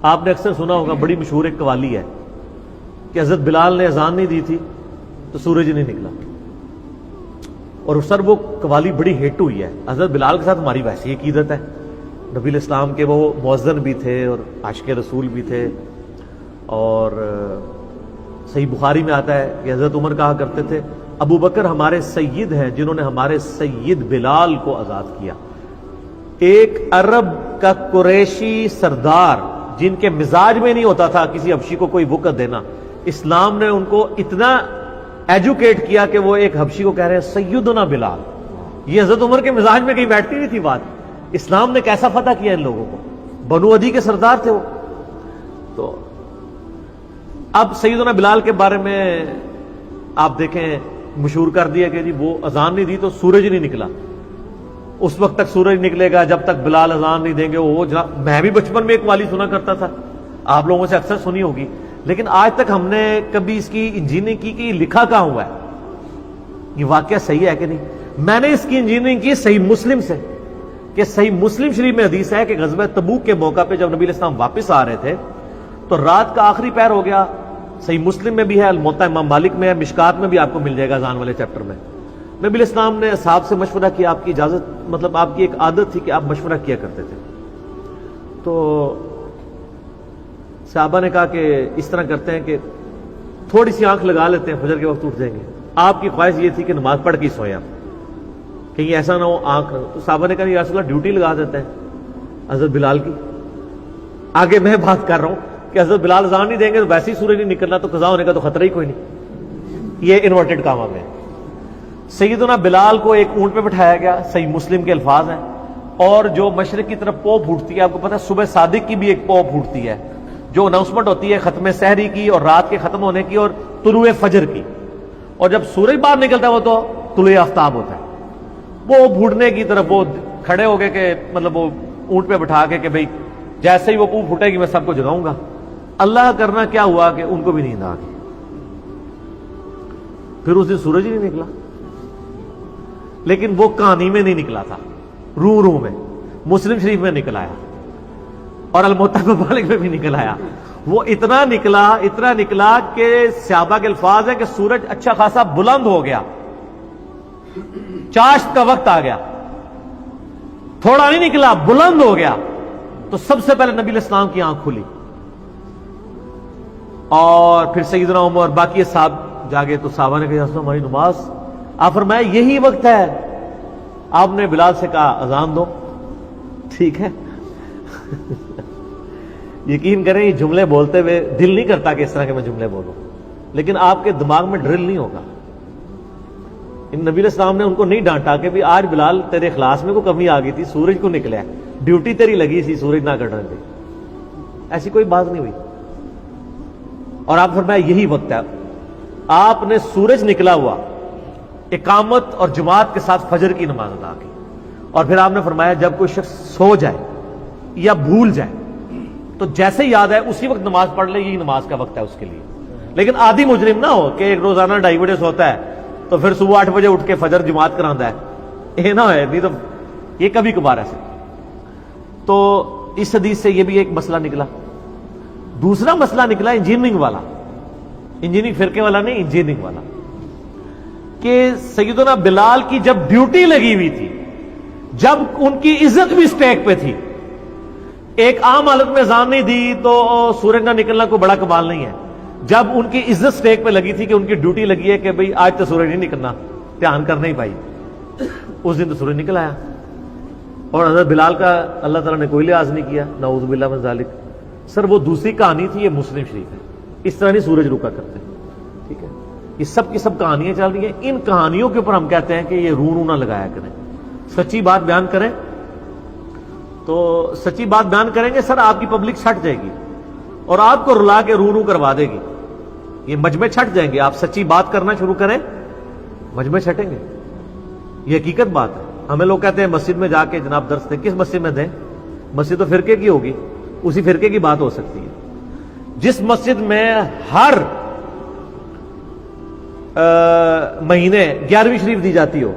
آپ نے اکثر سنا ہوگا، بڑی مشہور ایک قوالی ہے کہ حضرت بلال نے اذان نہیں دی تھی تو سورج نہیں نکلا، اور سر وہ قوالی بڑی ہٹ ہوئی ہے۔ حضرت بلال کے ساتھ ہماری ویسی عقیدت ہے، نبی الاسلام کے وہ مؤذن بھی تھے اور عاشق رسول بھی تھے، اور صحیح بخاری میں آتا ہے کہ حضرت عمر کہا کرتے تھے ابو بکر ہمارے سید ہیں جنہوں نے ہمارے سید بلال کو آزاد کیا۔ ایک عرب کا قریشی سردار جن کے مزاج میں نہیں ہوتا تھا کسی حبشی کو کوئی وقت دینا، اسلام نے ان کو اتنا ایجوکیٹ کیا کہ وہ ایک حبشی کو کہہ رہے ہیں سیدنا بلال۔ یہ حضرت عمر کے مزاج میں کہیں بیٹھتی نہیں تھی بات۔ اسلام نے کیسا فتح کیا ان لوگوں کو، بنو عدی کے سردار تھے وہ۔ تو اب سیدنا بلال کے بارے میں آپ دیکھیں مشہور کر دیا کہ جی وہ اذان نہیں دی تو سورج نہیں نکلا، اس وقت تک سورج نکلے گا جب تک بلال اذان نہیں دیں گے۔ وہ جناب میں بھی بچپن میں ایک والی سنا کرتا تھا، آپ لوگوں سے اکثر سنی ہوگی، لیکن آج تک ہم نے کبھی اس کی انجینئرنگ کی کہ یہ لکھا کہاں ہوا ہے، یہ واقعہ صحیح ہے کہ نہیں۔ میں نے اس کی انجینئرنگ کی صحیح مسلم سے، کہ صحیح مسلم شریف میں حدیث ہے کہ غزوہ تبوک کے موقع پہ جب نبی علیہ السلام واپس آ رہے تھے تو رات کا آخری پہر ہو گیا۔ صحیح مسلم میں بھی ہے، الموطا امام مالک میں ہے، مشکات میں بھی آپ کو مل جائے گا اذان والے چیپٹر میں۔ نبی علیہ السلام نے اصحاب سے مشورہ کیا، آپ کی اجازت مطلب آپ کی ایک عادت تھی کہ آپ مشورہ کیا کرتے تھے، تو صحابہ نے کہا کہ اس طرح کرتے ہیں کہ تھوڑی سی آنکھ لگا لیتے ہیں، فجر کے وقت اٹھ جائیں گے۔ آپ کی خواہش یہ تھی کہ نماز پڑھ کے ہی سوئیں آپ، کہیں ایسا نہ ہو آنکھ۔ تو صحابہ نے کہا یا رسول اللہ ڈیوٹی لگا دیتے ہیں حضرت بلال کی۔ آگے میں بات کر رہا ہوں کہ حضرت بلال اذان نہیں دیں گے تو ویسے ہی سورج نہیں نکلنا، تو قضا ہونے کا تو خطرہ ہی کوئی نہیں۔ یہ انورٹڈ کاما میں سیدنا بلال کو ایک اونٹ پہ بٹھایا گیا، صحیح مسلم کے الفاظ ہیں، اور جو مشرق کی طرف پو پھوٹتی ہے، آپ کو پتہ ہے صبح صادق کی بھی ایک پو پھوٹتی ہے جو اناؤنسمنٹ ہوتی ہے ختم سحری کی اور رات کے ختم ہونے کی اور طلوع فجر کی، اور جب سورج باہر نکلتا ہے وہ تو طلوع آفتاب ہوتا ہے۔ وہ پھوٹنے کی طرف وہ کھڑے ہو گئے کہ مطلب وہ اونٹ پہ بٹھا کے کہ بھئی جیسے ہی وہ پو پھوٹے گی میں سب کو جگاؤں گا۔ اللہ کرنا کیا ہوا کہ ان کو بھی نیند آ گئی، پھر اس دن سورج ہی نہیں نکلا۔ لیکن وہ کہانی میں نہیں نکلا تھا، روح میں مسلم شریف میں نکل آیا اور الموطا مالک میں بھی نکل آیا۔ وہ اتنا نکلا کہ صحابہ کے الفاظ ہیں کہ سورج اچھا خاصا بلند ہو گیا، چاشت کا وقت آ گیا، تھوڑا نہیں نکلا بلند ہو گیا۔ تو سب سے پہلے نبی علیہ السلام کی آنکھ کھلی، اور پھر سیدنا عمر اور باقی صاحب جاگے تو صحابہ نے کہا ہماری نماز، آپ فرمایا یہی وقت ہے۔ آپ نے بلال سے کہا اذان دو، ٹھیک ہے۔ یقین کریں یہ جملے بولتے ہوئے دل نہیں کرتا کہ اس طرح کے میں جملے بولوں، لیکن آپ کے دماغ میں ڈرل نہیں ہوگا۔ نبی علیہ السلام نے ان کو نہیں ڈانٹا کہ بھی آج بلال تیرے اخلاص میں کوئی کمی آ گئی تھی، سورج کو نکلا ہے، ڈیوٹی تیری لگی تھی سورج نہ کرنے کی، ایسی کوئی بات نہیں ہوئی۔ اور آپ فرمایا یہی وقت ہے۔ آپ نے سورج نکلا ہوا اقامت اور جماعت کے ساتھ فجر کی نماز ادا کی، اور پھر آپ نے فرمایا جب کوئی شخص سو جائے یا بھول جائے تو جیسے یاد ہے اسی وقت نماز پڑھ لے، یہی نماز کا وقت ہے اس کے لیے۔ لیکن عادی مجرم نہ ہو کہ ایک روزانہ 2:30 بجے سوتا ہے تو پھر صبح 8 بجے اٹھ کے فجر جماعت کرانا ہے، یہ نہ ہے، نہیں تو یہ کبھی کبھار ایسے۔ تو اس حدیث سے یہ بھی ایک مسئلہ نکلا۔ دوسرا مسئلہ نکلا انجینئرنگ والا، انجینئرنگ فرقے والا نہیں، انجینئرنگ والا، کہ سیدنا بلال کی جب ڈیوٹی لگی ہوئی تھی، جب ان کی عزت بھی سٹیک پہ تھی، ایک عام حالت میں اذان نہیں دی تو سورج نہ نکلنا کوئی بڑا کمال نہیں ہے۔ جب ان کی عزت سٹیک پہ لگی تھی کہ ان کی ڈیوٹی لگی ہے کہ بھئی آج تو سورج نہیں نکلنا، دھیان کرنا ہی بھائی، اس دن تو سورج نکل آیا، اور حضرت بلال کا اللہ تعالیٰ نے کوئی لحاظ نہیں کیا، نعوذ باللہ من ذالک۔ سر وہ دوسری کہانی تھی، یہ مسلم شریف ہے، اس طرح نہیں سورج رکا کرتے، ٹھیک ہے۔ یہ سب کی سب کہانیاں چل رہی ہیں، ان کہانیوں کے اوپر ہم کہتے ہیں کہ یہ رو نہ لگایا کریں، سچی بات بیان کریں تو سچی بات بیان کریں گے سر، آپ کی پبلک چھٹ جائے گی اور آپ کو رلا کے رو کروا دے گی، یہ مجمع چھٹ جائیں گے۔ آپ سچی بات کرنا شروع کریں، مجمع چھٹیں گے، یہ حقیقت بات ہے۔ ہمیں لوگ کہتے ہیں مسجد میں جا کے جناب درس دیں، کس مسجد میں دیں؟ مسجد تو فرقے کی ہوگی، اسی فرقے کی بات ہو سکتی ہے۔ جس مسجد میں ہر مہینے 11ویں شریف دی جاتی ہو،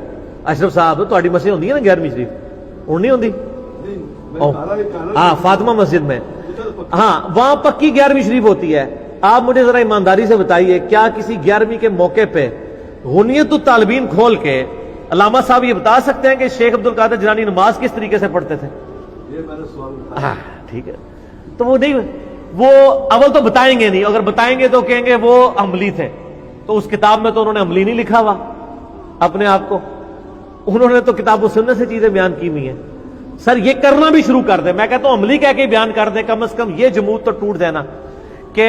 اشرف صاحب تہاڈی مسجد ہوندی ہے نا 11ویں شریف، اور نہیں ہوندی؟ ہاں فاطمہ مسجد میں ہاں وہاں پکی 11ویں شریف ہوتی ہے. آپ مجھے ذرا ایمانداری سے بتائیے کیا کسی 11ویں کے موقع پہ غنیت الطالبین کھول کے علامہ صاحب یہ بتا سکتے ہیں کہ شیخ عبد القادر جیلانی نماز کس طریقے سے پڑھتے تھے؟ یہ میں نے سوال اٹھایا. ہاں ٹھیک ہے. تو وہ نہیں، وہ اول تو بتائیں گے نہیں، اگر بتائیں گے تو کہیں گے وہ عملی تھے. تو اس کتاب میں تو انہوں نے عملی نہیں لکھا ہوا اپنے آپ کو، انہوں نے تو کتاب و سنت سے چیزیں بیان کی ہوئی ہیں. سر یہ کرنا بھی شروع کر دیں، میں کہتا ہوں عملی کہہ کے بیان کر دیں، کم از کم یہ جمود تو ٹوٹ دینا کہ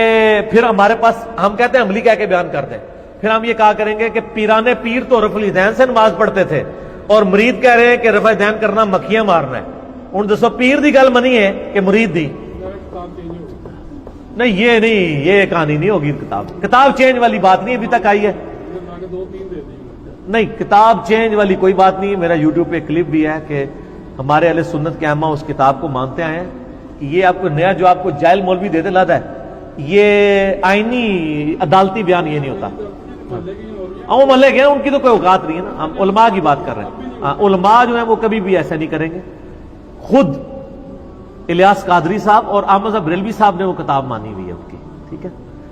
پھر ہمارے پاس، ہم کہتے ہیں عملی کہہ کے بیان کر دیں، پھر ہم یہ کہا کریں گے کہ پیرانے پیر تو رفع الیدین سے نماز پڑھتے تھے اور مرید کہہ رہے ہیں کہ رفع الیدین کرنا مکھیاں مارنا ہے. ان دسو پیر دی گل منی ہے کہ مرید دی؟ نہیں یہ نہیں، یہ کہانی نہیں ہوگی. کتاب چینج والی بات نہیں ابھی تک آئی ہے. نہیں کتاب چینج والی کوئی بات نہیں ہے. میرا یوٹیوب پہ کلپ بھی ہے کہ ہمارے اہل سنت کے ائمہ اس کتاب کو مانتے آئے ہیں کہ یہ آپ کو نیا جو آپ کو جاہل مولوی دیتے لاتا ہے، یہ آئینی عدالتی بیان یہ نہیں ہوتا. وہ محلے کے ہیں، ان کی تو کوئی اوقات نہیں ہے نا. ہم علماء کی بات کر رہے ہیں. علماء جو ہیں وہ کبھی بھی ایسا نہیں کریں گے. خود الیاس قادری صاحب اور احمد صاحب بریلوی صاحب نے وہ کتاب مانی ہوئی ہے ان کی. ٹھیک ہے،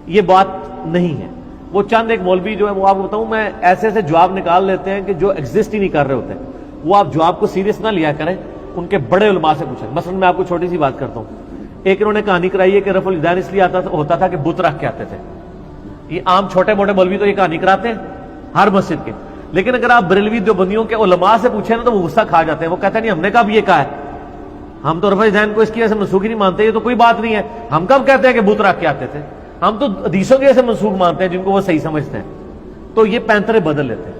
یہ بات نہیں ہے. وہ چند ایک مولوی جو ہے وہ آپ کو بتاؤں میں ایسے ایسے جواب نکال لیتے ہیں کہ جو ایگزسٹ ہی نہیں کر رہے ہوتے. وہ آپ جواب کو سیریس نہ لیا کریں، ان کے بڑے علماء سے پوچھیں. مثلا میں آپ کو چھوٹی سی بات کرتا ہوں. ایک انہوں نے کہانی کرائی ہے کہ رفع الیدین اس لیے ہوتا تھا کہ بت رکھ کے آتے تھے. یہ عام چھوٹے موٹے مولوی تو یہ کہانی کراتے ہیں ہر مسجد کے، لیکن اگر آپ بریلوی دیوبندیوں کے علماء سے پوچھیں نا تو وہ غصہ کھا جاتے ہیں. وہ کہتے ہیں نہیں ہم نے کب یہ کہا ہے، ہم تو رفع الیدین کو اس کی وجہ سے منسوخ ہی نہیں مانتے، یہ تو کوئی بات نہیں ہے. ہم کب کہتے ہیں کہ بت رکھ کے آتے تھے، ہم تو حدیثوں کی وجہ سے منسوخ مانتے ہیں جن کو وہ صحیح سمجھتے ہیں. تو یہ پینترے بدل لیتے ہیں.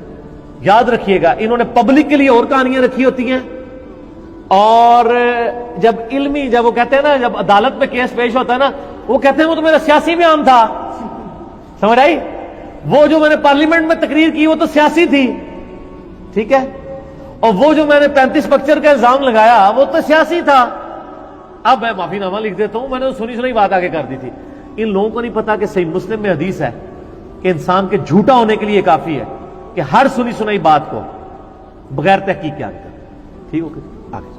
یاد رکھیے گا انہوں نے پبلک کے لیے اور کہانیاں رکھی ہوتی ہیں، اور جب علمی، جب وہ کہتے ہیں نا، جب عدالت میں کیس پیش ہوتا ہے نا، وہ کہتے ہیں وہ تو میرا سیاسی بیان تھا. سمجھ آئی؟ وہ جو میں نے پارلیمنٹ میں تقریر کی وہ تو سیاسی تھی. ٹھیک ہے، اور وہ جو میں نے 35 پکچر کا الزام لگایا وہ تو سیاسی تھا. اب میں معافی نامہ لکھ دیتا ہوں، میں نے سنی سنی بات آگے کر دی تھی. ان لوگوں کو نہیں پتا کہ صحیح مسلم میں حدیث ہے کہ انسان کے جھوٹا ہونے کے لیے کافی ہے کہ ہر سنی سنائی بات کو بغیر تحقیق کیا کرے. ٹھیک ہو، آگے